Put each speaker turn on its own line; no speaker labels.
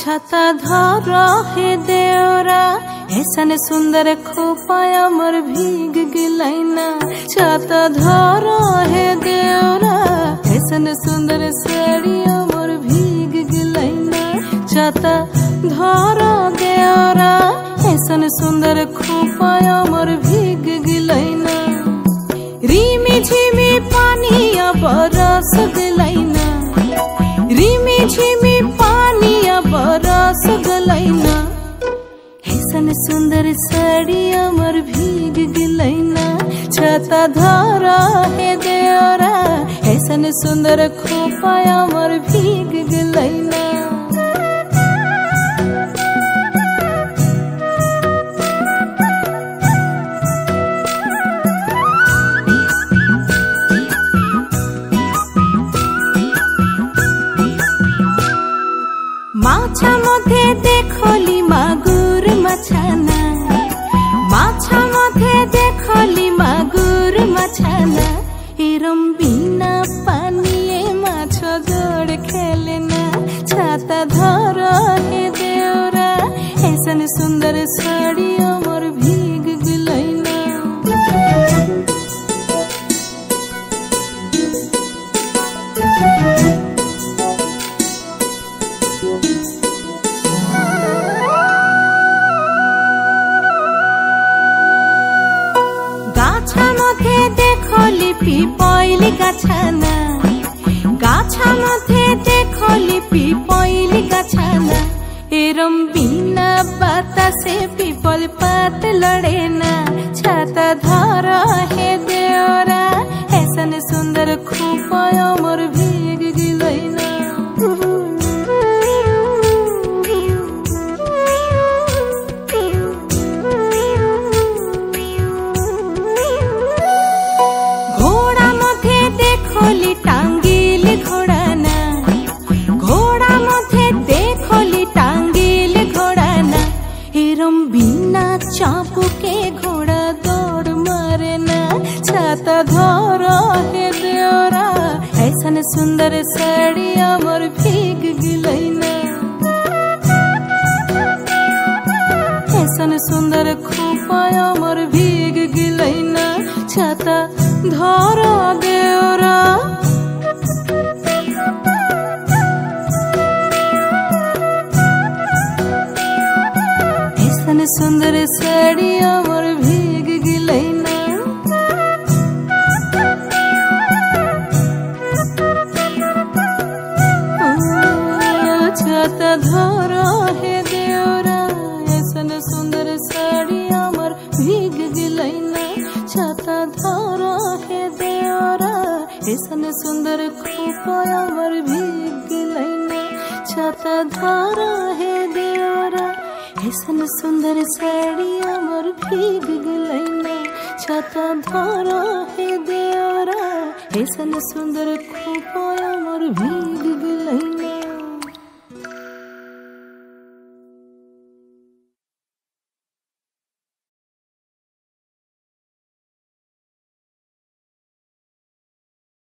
छाता धर हे देवरा ऐसन सुंदर खोपाय अमर भीग गिलैना। छाता धर हे देवरा ऐसन सुंदर साड़ी अमर भीग गिलैना। छाता धर देवरा ऐसन सुंदर खोपाय अमर भीग गिलैना। रिमी झिमी पानी बरस गिलैना। रिमी झिमी पानी बरस गलैना। ऐसन सुंदर साड़ी अमर भीग गिलैना। छाता धर हे देवरा ऐसन सुंदर खोपा अमर भीग गिलैना। माछा मध्ये देखली मागुर मछाना। माछा मध्ये देखली मागुर मछाना। एरम बिना पानी माछ जोड़ खेलना। छाता धर हे देवरा ऐसन सुंदर साड़ी अमर भीग गिलैना। गाछा मध्ये देखली पिपैली गाछाना। गाछा मध्ये देखली पिपैली गाछाना। एरम बिना बातासे पिपल पात लड़ेना। छाता धर हे देवरा ऐसन सुंदर खोपा अमर भीग गिलैना। टांगिल घोड़ाना। घोड़ा मध्ये देखली टांगिल घोड़ाना। एरम बिना चापू के घोड़ा दौड़ मारेना। छाता धर हे देवरा ऐसन सुंदर साड़ी अमर भीग गिलैना। ऐसन सुंदर खोपा अमर भीग गिलैना। छाता धर देवरा ऐसन सुंदर साड़ी अमर भीग गिलैना। छाता धर हे देवरा ऐसन सुंदर साड़ी अमर भीग गिलैना। छाता धर हे देवरा ऐसन सुंदर खोपा अमर भीग गिलैना। छाता धर हे देवरा ऐसन सुंदर साड़ी अमर भीग गिलैना। छाता धर हे देवरा ऐसन सुंदर खोपा अमर भीग